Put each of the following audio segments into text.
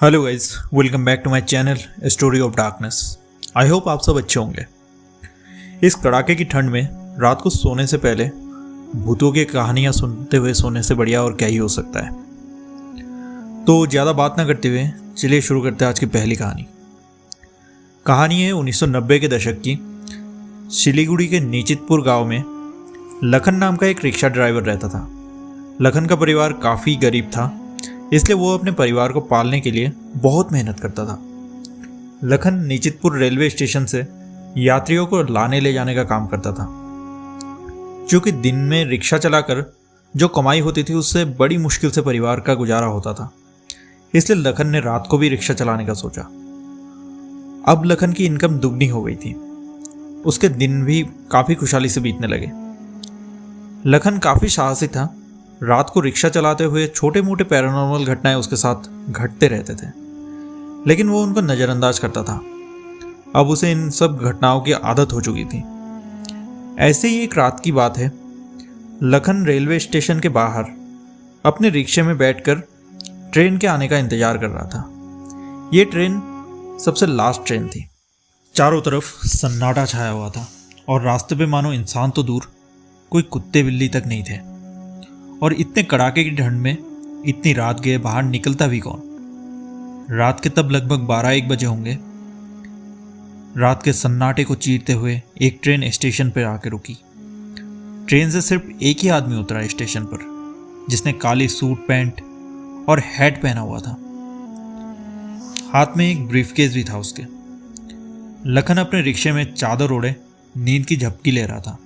Hello guys, welcome back to my channel story of darkness. I hope आप सब अच्छे होंगे। इस कड़ाके की ठंड में रात को सोने से पहले भूतों की कहानियां सुनते हुए सोने से बढ़िया और क्या ही हो सकता है। तो ज़्यादा बात ना करते हुए चलिए शुरू करते हैं आज की पहली कहानी। कहानी है 1990 के दशक की। सिलीगुड़ी के नीचितपुर गांव में लखन नाम का एक रिक्शा ड्राइवर रहता था। लखन का परिवार काफ़ी गरीब था, इसलिए वो अपने परिवार को पालने के लिए बहुत मेहनत करता था। लखन नीचितपुर रेलवे स्टेशन से यात्रियों को लाने ले जाने का काम करता था। क्योंकि दिन में रिक्शा चलाकर जो कमाई होती थी उससे बड़ी मुश्किल से परिवार का गुजारा होता था, इसलिए लखन ने रात को भी रिक्शा चलाने का सोचा। अब लखन की इनकम दुगनी हो गई थी। उसके दिन भी काफ़ी खुशहाली से बीतने लगे। लखन काफ़ी साहसी था। रात को रिक्शा चलाते हुए छोटे मोटे पैरानॉर्मल घटनाएं उसके साथ घटते रहते थे, लेकिन वो उनको नज़रअंदाज करता था। अब उसे इन सब घटनाओं की आदत हो चुकी थी। ऐसे ही एक रात की बात है। लखन रेलवे स्टेशन के बाहर अपने रिक्शे में बैठकर ट्रेन के आने का इंतजार कर रहा था। ये ट्रेन सबसे लास्ट ट्रेन थी। चारों तरफ सन्नाटा छाया हुआ था और रास्ते पे मानो इंसान तो दूर, कोई कुत्ते बिल्ली तक नहीं थे। और इतने कड़ाके की ठंड में इतनी रात गए बाहर निकलता भी कौन। रात के तब लगभग 12-1 बजे होंगे। रात के सन्नाटे को चीरते हुए एक ट्रेन स्टेशन पर आकर रुकी। ट्रेन से सिर्फ एक ही आदमी उतरा स्टेशन पर, जिसने काली सूट पैंट और हैट पहना हुआ था। हाथ में एक ब्रीफकेस भी था उसके। लखन अपने रिक्शे में चादर ओढ़े नींद की झपकी ले रहा था।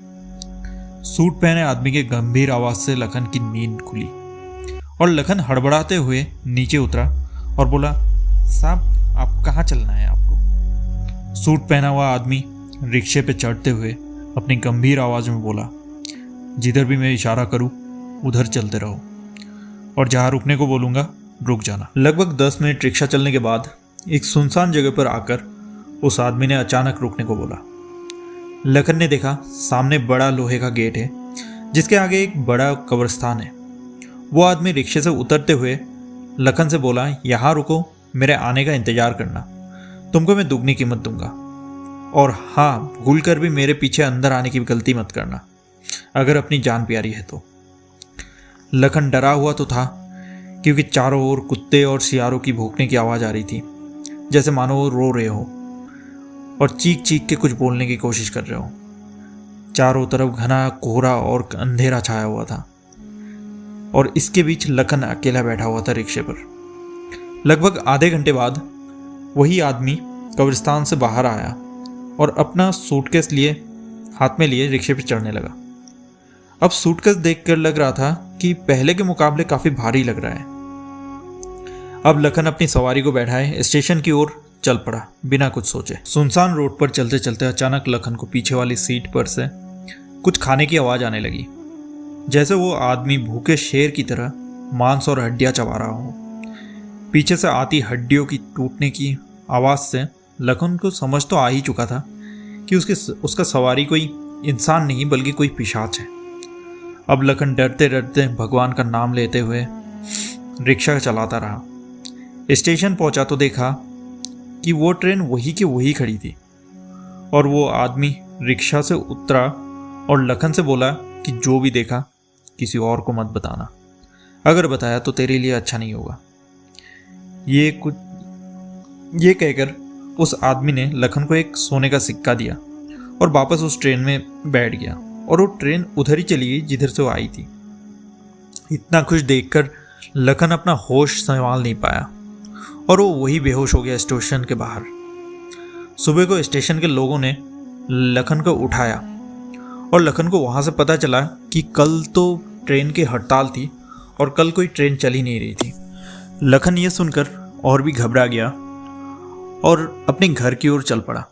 सूट पहने आदमी के गंभीर आवाज से लखन की नींद खुली और लखन हड़बड़ाते हुए नीचे उतरा और बोला, साहब आप कहाँ चलना है आपको? सूट पहना हुआ आदमी रिक्शे पे चढ़ते हुए अपनी गंभीर आवाज में बोला, जिधर भी मैं इशारा करूँ उधर चलते रहो और जहाँ रुकने को बोलूँगा रुक जाना। लगभग 10 मिनट रिक्शा चलने के बाद एक सुनसान जगह पर आकर उस आदमी ने अचानक रुकने को बोला। लखन ने देखा सामने बड़ा लोहे का गेट है, जिसके आगे एक बड़ा कब्रिस्तान है। वो आदमी रिक्शे से उतरते हुए लखन से बोला, यहाँ रुको, मेरे आने का इंतजार करना, तुमको मैं दुगनी कीमत दूंगा। और हाँ, भूल कर भी मेरे पीछे अंदर आने की गलती मत करना, अगर अपनी जान प्यारी है तो। लखन डरा हुआ तो था, क्योंकि चारों ओर कुत्ते और सियारों की भौंकने की आवाज़ आ रही थी, जैसे मानो वो रो रहे हो और चीख चीख के कुछ बोलने की कोशिश कर रहे हो। चारों तरफ घना कोहरा और अंधेरा छाया हुआ था और इसके बीच लखन अकेला बैठा हुआ था रिक्शे पर। लगभग आधे घंटे बाद वही आदमी कब्रिस्तान से बाहर आया और अपना सूटकेस हाथ में लिए रिक्शे पर चढ़ने लगा। अब सूटकेस देखकर लग रहा था कि पहले के मुकाबले काफ़ी भारी लग रहा है। अब लखन अपनी सवारी को बैठाए स्टेशन की ओर चल पड़ा बिना कुछ सोचे। सुनसान रोड पर चलते चलते अचानक लखन को पीछे वाली सीट पर से कुछ खाने की आवाज आने लगी, जैसे वो आदमी भूखे शेर की तरह मांस और हड्डियां चबा रहा हो। पीछे से आती हड्डियों की टूटने की आवाज से लखन को समझ तो आ ही चुका था कि उसका सवारी कोई इंसान नहीं बल्कि कोई पिशाच है। अब लखन डरते डरते भगवान का नाम लेते हुए रिक्शा चलाता रहा। स्टेशन पहुंचा तो देखा कि वो ट्रेन वही की वही खड़ी थी और वो आदमी रिक्शा से उतरा और लखन से बोला कि जो भी देखा किसी और को मत बताना, अगर बताया तो तेरे लिए अच्छा नहीं होगा। ये कहकर उस आदमी ने लखन को एक सोने का सिक्का दिया और वापस उस ट्रेन में बैठ गया और वो ट्रेन उधर ही चली गई जिधर से वो आई थी। इतना कुछ देखकर लखन अपना होश संभाल नहीं पाया और वो वही बेहोश हो गया स्टेशन के बाहर। सुबह को स्टेशन के लोगों ने लखन को उठाया और लखन को वहाँ से पता चला कि कल तो ट्रेन की हड़ताल थी और कल कोई ट्रेन चल ही नहीं रही थी। लखन ये सुनकर और भी घबरा गया और अपने घर की ओर चल पड़ा।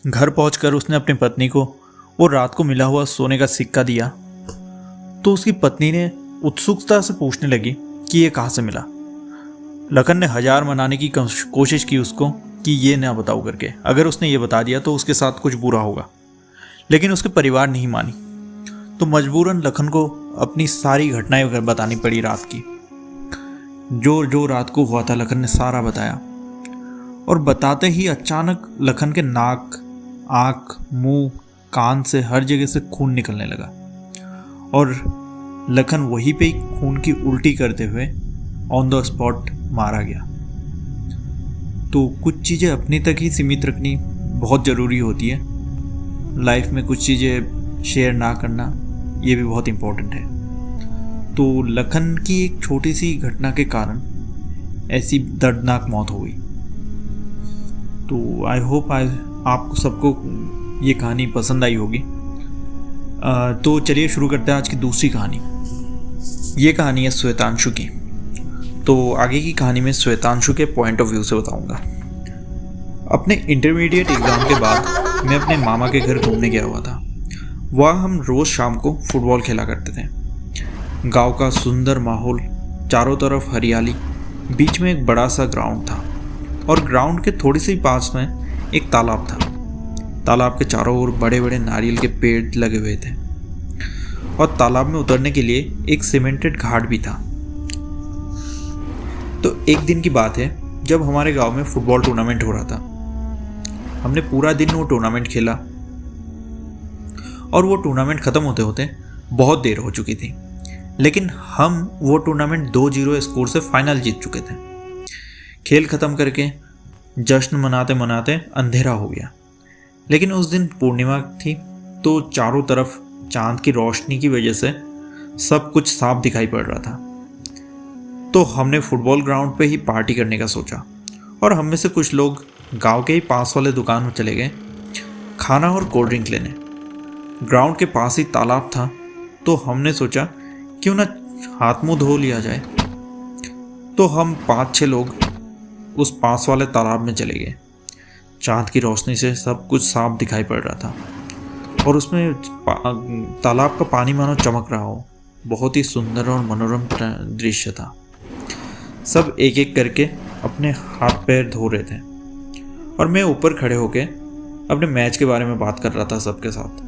घर पहुंचकर उसने अपनी पत्नी को वो रात को मिला हुआ सोने का सिक्का दिया, तो उसकी पत्नी ने उत्सुकता से पूछने लगी कि ये कहाँ से मिला। लखन ने 1000 मनाने की कोशिश की उसको कि ये ना बताओ करके, अगर उसने ये बता दिया तो उसके साथ कुछ बुरा होगा, लेकिन उसके परिवार नहीं मानी। तो मजबूरन लखन को अपनी सारी घटनाएं बतानी पड़ी रात की। जो जो रात को हुआ था लखन ने सारा बताया। और बताते ही अचानक लखन के नाक, आँख, मुंह, कान से हर जगह से खून निकलने लगा और लखन वहीं पे ही खून की उल्टी करते हुए ऑन द स्पॉट मारा गया। तो कुछ चीज़ें अपनी तक ही सीमित रखनी बहुत ज़रूरी होती है। लाइफ में कुछ चीज़ें शेयर ना करना ये भी बहुत इम्पोर्टेंट है। तो लखन की एक छोटी सी घटना के कारण ऐसी दर्दनाक मौत हो गई। तो आई होप आपको सबको ये कहानी पसंद आई होगी। तो चलिए शुरू करते हैं आज की दूसरी कहानी। ये कहानी है श्वेतांशु की। तो आगे की कहानी में श्वेतांशु के पॉइंट ऑफ व्यू से बताऊंगा। अपने इंटरमीडिएट एग्ज़ाम के बाद मैं अपने मामा के घर घूमने गया हुआ था। वहाँ हम रोज़ शाम को फुटबॉल खेला करते थे। गांव का सुंदर माहौल, चारों तरफ हरियाली, बीच में एक बड़ा सा ग्राउंड था और ग्राउंड के थोड़ी सी पास में एक तालाब था। तालाब के चारों ओर बड़े बड़े नारियल के पेड़ लगे हुए थे और तालाब में उतरने के लिए एक सीमेंटेड घाट भी था। तो एक दिन की बात है जब हमारे गांव में फुटबॉल टूर्नामेंट हो रहा था। हमने पूरा दिन वो टूर्नामेंट खेला और वो टूर्नामेंट ख़त्म होते होते बहुत देर हो चुकी थी, लेकिन हम वो टूर्नामेंट 2-0 स्कोर से फाइनल जीत चुके थे। खेल ख़त्म करके जश्न मनाते मनाते अंधेरा हो गया, लेकिन उस दिन पूर्णिमा थी तो चारों तरफ चांद की रोशनी की वजह से सब कुछ साफ दिखाई पड़ रहा था। तो हमने फुटबॉल ग्राउंड पे ही पार्टी करने का सोचा और हम में से कुछ लोग गांव के ही पास वाले दुकान में चले गए खाना और कोल्ड ड्रिंक लेने। ग्राउंड के पास ही तालाब था तो हमने सोचा क्यों ना हाथ मुंह धो लिया जाए। तो हम 5-6 लोग उस पास वाले तालाब में चले गए। चांद की रोशनी से सब कुछ साफ दिखाई पड़ रहा था और उसमें तालाब का पानी मानो चमक रहा हो। बहुत ही सुंदर और मनोरम दृश्य था। सब एक एक करके अपने हाथ पैर धो रहे थे और मैं ऊपर खड़े होके अपने मैच के बारे में बात कर रहा था सबके साथ।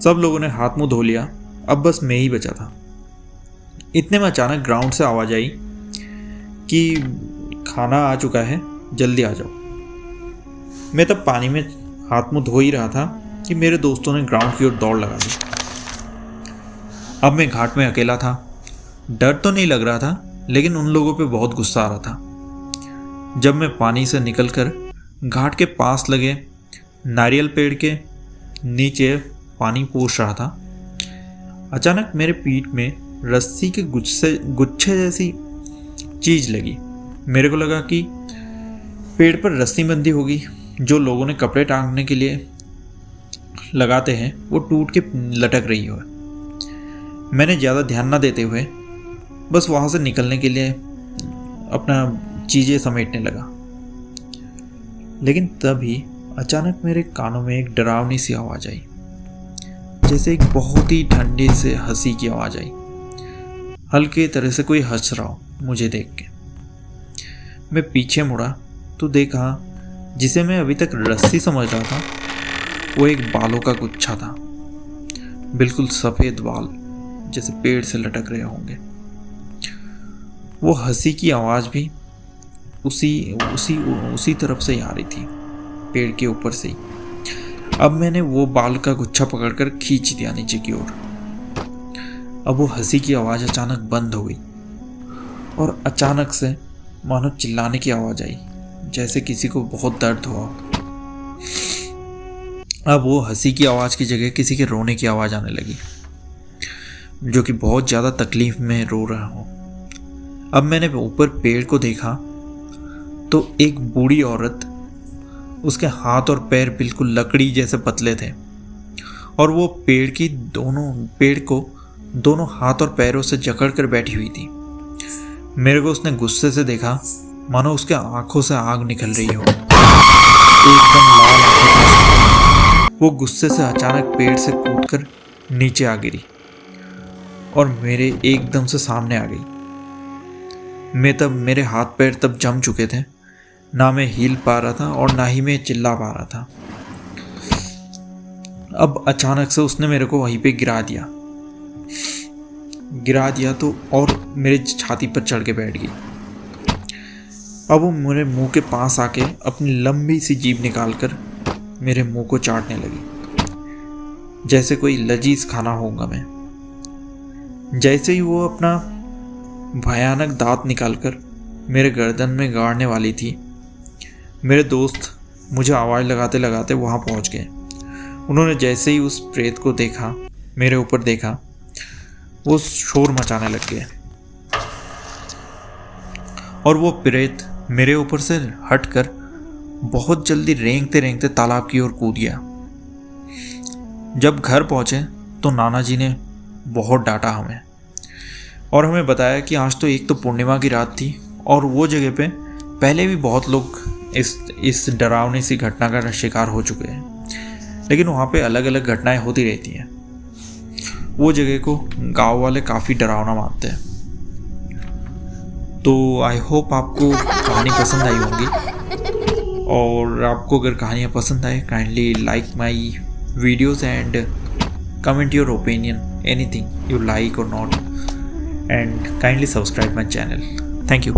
सब लोगों ने हाथ मुंह धो लिया, अब बस मैं ही बचा था। इतने में अचानक ग्राउंड से आवाज़ आई कि खाना आ चुका है, जल्दी आ जाओ। मैं तब पानी में हाथ मुंह धो ही रहा था कि मेरे दोस्तों ने ग्राउंड की ओर दौड़ लगा दी। अब मैं घाट में अकेला था। डर तो नहीं लग रहा था, लेकिन उन लोगों पे बहुत गुस्सा आ रहा था। जब मैं पानी से निकलकर घाट के पास लगे नारियल पेड़ के नीचे पानी पूछ रहा था, अचानक मेरे पीठ में रस्सी के गुच्छे जैसी चीज़ लगी। मेरे को लगा कि पेड़ पर रस्सी बंधी होगी, जो लोगों ने कपड़े टांगने के लिए लगाते हैं, वो टूट के लटक रही हो। मैंने ज़्यादा ध्यान ना देते हुए बस वहाँ से निकलने के लिए अपना चीज़ें समेटने लगा। लेकिन तभी अचानक मेरे कानों में एक डरावनी सी आवाज़ आई, जैसे एक बहुत ही ठंडी से हंसी की आवाज़ आई। हल्के तरह से कोई हंस रहा हो मुझे देख के। मैं पीछे मुड़ा तो देखा जिसे मैं अभी तक रस्सी समझ रहा था वो एक बालों का गुच्छा था। बिल्कुल सफ़ेद बाल जैसे पेड़ से लटक रहे होंगे। वो हंसी की आवाज़ भी उसी तरफ से ही आ रही थी, पेड़ के ऊपर से ही। अब मैंने वो बाल का गुच्छा पकड़कर खींच दिया नीचे की ओर। अब वो हंसी की आवाज़ अचानक बंद हो गई और अचानक से मानो चिल्लाने की आवाज़ आई, जैसे किसी को बहुत दर्द हुआ। अब वो हंसी की आवाज़ की जगह किसी के रोने की आवाज़ आने लगी, जो कि बहुत ज़्यादा तकलीफ में रो रहा हो। अब मैंने ऊपर पेड़ को देखा तो एक बूढ़ी औरत, उसके हाथ और पैर बिल्कुल लकड़ी जैसे पतले थे और वो पेड़ को दोनों हाथ और पैरों से जकड़ कर बैठी हुई थी। मेरे को उसने गुस्से से देखा, मानो उसके आंखों से आग निकल रही हो, एकदम लाल आंखें। वो गुस्से से अचानक पेड़ से कूदकर नीचे आ गिरी और मेरे एकदम से सामने आ गई। मेरे हाथ पैर तब जम चुके थे, ना मैं हिल पा रहा था और ना ही मैं चिल्ला पा रहा था। अब अचानक से उसने मेरे को वहीं पे गिरा दिया। गिरा दिया तो और मेरे छाती पर चढ़ के बैठ गई। अब वो मेरे मुंह के पास आके अपनी लंबी सी जीभ निकालकर मेरे मुंह को चाटने लगी, जैसे कोई लजीज खाना होगा मैं। जैसे ही वो अपना भयानक दांत निकालकर मेरे गर्दन में गाड़ने वाली थी, मेरे दोस्त मुझे आवाज़ लगाते लगाते वहाँ पहुँच गए। उन्होंने जैसे ही उस प्रेत को देखा, मेरे ऊपर देखा, वो शोर मचाने लग गए और वो प्रेत मेरे ऊपर से हटकर बहुत जल्दी रेंगते रेंगते तालाब की ओर कूद गया। जब घर पहुँचे तो नाना जी ने बहुत डांटा हमें और हमें बताया कि आज तो एक तो पूर्णिमा की रात थी और वो जगह पे पहले भी बहुत लोग इस डरावनी सी घटना का शिकार हो चुके हैं, लेकिन वहाँ पे अलग अलग घटनाएं होती रहती हैं। वो जगह को गांव वाले काफ़ी डरावना मानते हैं। तो आई होप आपको कहानी पसंद आई होगी, और आपको अगर कहानियाँ पसंद आए kindly like my videos and comment your opinion, anything you like और not, and kindly subscribe my channel. Thank you.